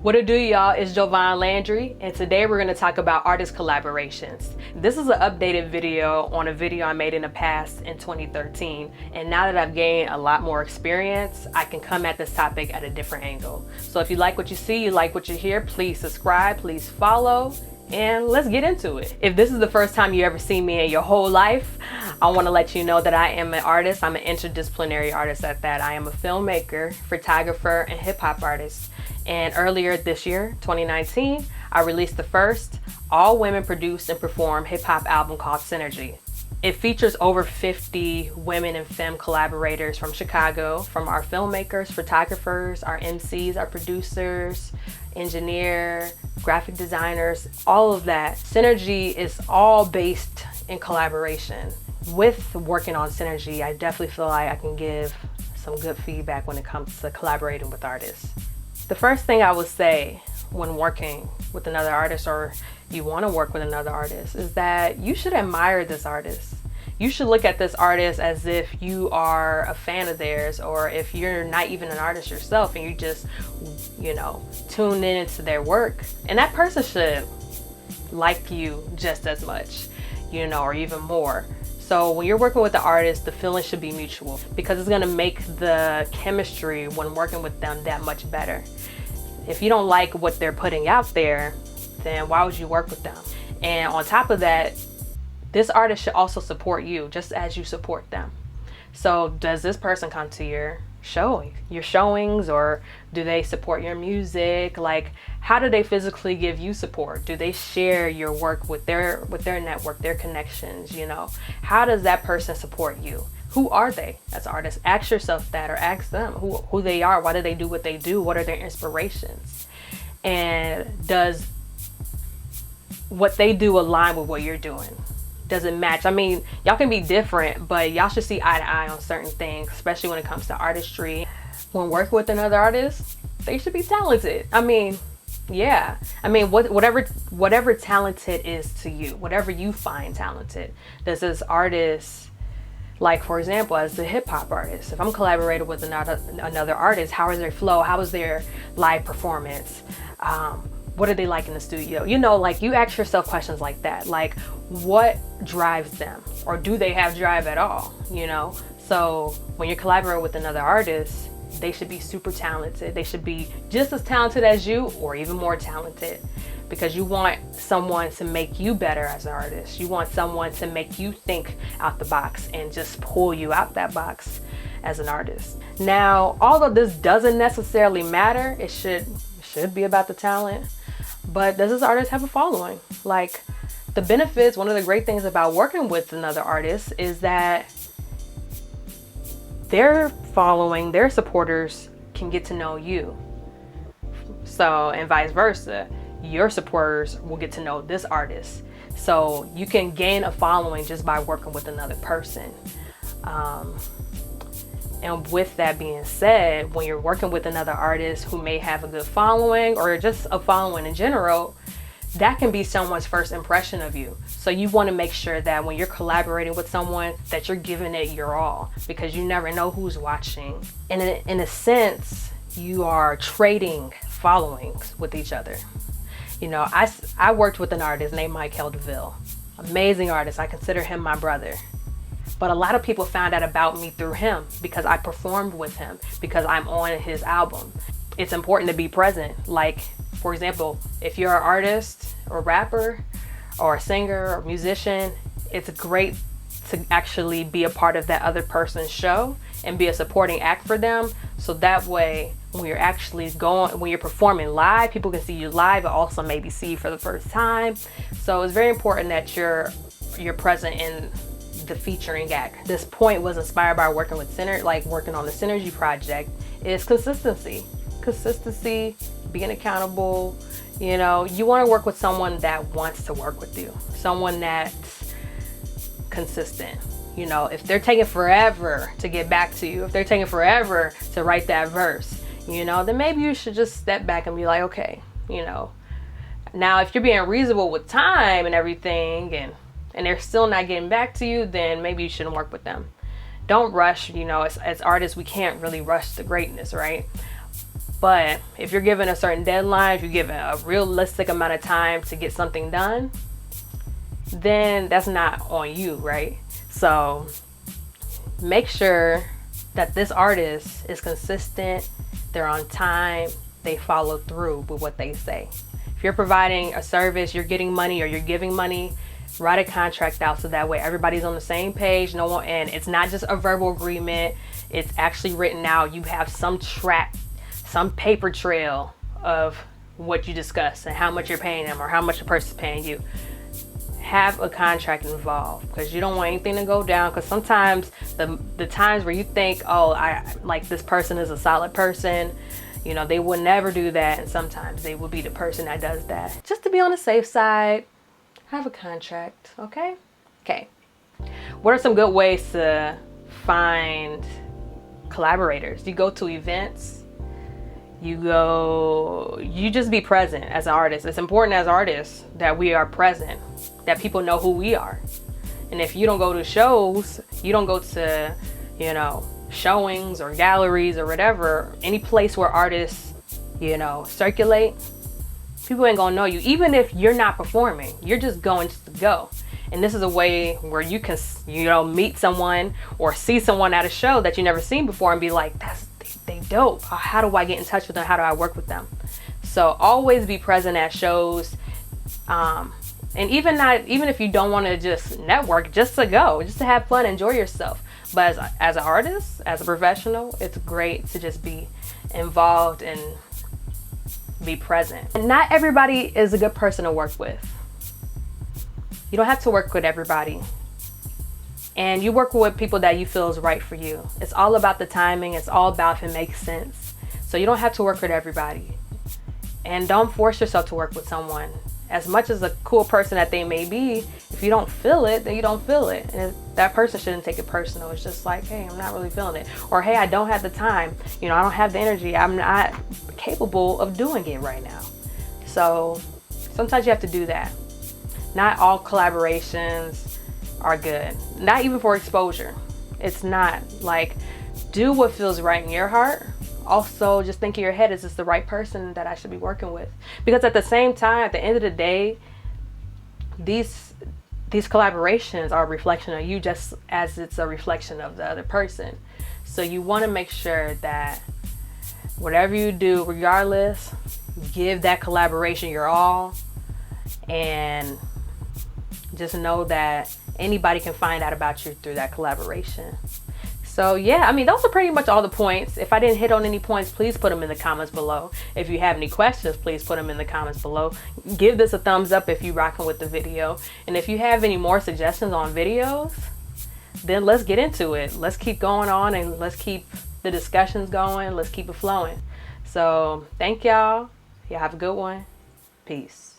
What it do, y'all? It's Jovan Landry, and today we're going to talk about artist collaborations. This is an updated video on a video I made in the past in 2013, and now that I've gained a lot more experience, I can come at this topic at a different angle. So if you like what you see, you like what you hear, please subscribe, please follow, and let's get into it. If this is the first time you ever see me in your whole life, I want to let you know that I am an artist. I'm an interdisciplinary artist at that. I am a filmmaker, photographer, and hip-hop artist. And earlier this year, 2019, I released the first all-women produced and performed hip-hop album called Synergy. It features over 50 women and femme collaborators from Chicago, from our filmmakers, photographers, our MCs, our producers, engineer, graphic designers, all of that. Synergy is all based in collaboration. With working on Synergy, I definitely feel like I can give some good feedback when it comes to collaborating with artists. The first thing I would say when working with another artist, or you want to work with another artist, is that you should admire this artist. You should look at this artist as if you are a fan of theirs, or if you're not even an artist yourself and you just, tune into their work. And that person should like you just as much, or even more. So when you're working with the artist, the feeling should be mutual, because it's going to make the chemistry when working with them that much better. If you don't like what they're putting out there, then why would you work with them? And on top of that, this artist should also support you just as you support them. So does this person come to your showings, or do they support your music? Like, how do they physically give you support? Do they share your work with their network, their connections? How does that person support you? Who are they as artists? Ask yourself that, or ask them who they are. Why do they do what they do? What are their inspirations? And does what they do align with what you're doing? Does it match? I mean, y'all can be different, but y'all should see eye to eye on certain things, especially when it comes to artistry. When working with another artist, they should be talented. Whatever talented is to you, whatever you find talented. Does this artist, like for example, as the hip hop artist, if I'm collaborating with another artist, how is their flow? How is their live performance? What are they like in the studio? You ask yourself questions like that. Like, what drives them? Or do they have drive at all? So when you're collaborating with another artist, they should be super talented. They should be just as talented as you, or even more talented, because you want someone to make you better as an artist. You want someone to make you think out the box and just pull you out that box as an artist. Now, although this doesn't necessarily matter, it should be about the talent. But does this artist have a following? Like, the benefits, one of the great things about working with another artist is that their following, their supporters can get to know you. So, and vice versa, your supporters will get to know this artist. So you can gain a following just by working with another person. And with that being said, when you're working with another artist who may have a good following, or just a following in general, that can be someone's first impression of you. So you want to make sure that when you're collaborating with someone, that you're giving it your all, because you never know who's watching. And in a sense, you are trading followings with each other. I worked with an artist named Mike Heldeville. Amazing artist. I consider him my brother. But a lot of people found out about me through him, because I performed with him, because I'm on his album. It's important to be present. Like, for example, if you're an artist or rapper or a singer or musician, it's great to actually be a part of that other person's show and be a supporting act for them. So that way, when you're performing live, people can see you live, but also maybe see you for the first time. So it's very important that you're present in the featuring act. This point was inspired by working on the Synergy project. Is consistency, being accountable. You want to work with someone that wants to work with you, someone that's consistent. If they're taking forever to get back to you, if they're taking forever to write that verse, then maybe you should just step back and be like, okay, now if you're being reasonable with time and everything, and they're still not getting back to you, then maybe you shouldn't work with them. Don't rush. As artists, we can't really rush the greatness, right? But if you're given a certain deadline, if you're given a realistic amount of time to get something done, then that's not on you, right? So make sure that this artist is consistent, they're on time, they follow through with what they say. If you're providing a service, you're getting money or you're giving money, write a contract out so that way everybody's on the same page. No one, and it's not just a verbal agreement, it's actually written out. You have some track, some paper trail of what you discussed and how much you're paying them or how much the person's paying you. Have a contract involved, because you don't want anything to go down. Because sometimes the times where you think, oh, I like this person is a solid person, you know, they would never do that, and sometimes they will be the person that does that. Just to be on the safe side, have a contract. Okay. What are some good ways to find collaborators? You go to events, you just be present as an artist. It's important as artists that we are present, that people know who we are. And if you don't go to shows, you don't go to, you know, showings or galleries or whatever, any place where artists, you know, circulate, people ain't gonna know you. Even if you're not performing, you're just going just to go. And this is a way where you can, you know, meet someone or see someone at a show that you never seen before and be like, they dope. How do I get in touch with them? How do I work with them? So always be present at shows. And even if you don't want to just network, just to go, just to have fun, enjoy yourself. But as an artist, as a professional, it's great to just be involved and be present. And not everybody is a good person to work with. You don't have to work with everybody. And you work with people that you feel is right for you. It's all about the timing. It's all about if it makes sense. So you don't have to work with everybody. And don't force yourself to work with someone. As much as a cool person that they may be, if you don't feel it, then you don't feel it. And that person shouldn't take it personal. It's just like, hey, I'm not really feeling it. Or, hey, I don't have the time. You know, I don't have the energy. I'm not capable of doing it right now. So sometimes you have to do that. Not all collaborations are good. Not even for exposure. It's not. Like, do what feels right in your heart. Also, just think in your head, is this the right person that I should be working with? Because at the same time, at the end of the day, these collaborations are a reflection of you, just as it's a reflection of the other person. So you want to make sure that whatever you do, regardless, give that collaboration your all, and just know that anybody can find out about you through that collaboration. So yeah, I mean, those are pretty much all the points. If I didn't hit on any points, please put them in the comments below. If you have any questions, please put them in the comments below. Give this a thumbs up if you're rocking with the video. And if you have any more suggestions on videos, then let's get into it. Let's keep going on and let's keep the discussions going. Let's keep it flowing. So thank y'all. Y'all have a good one. Peace.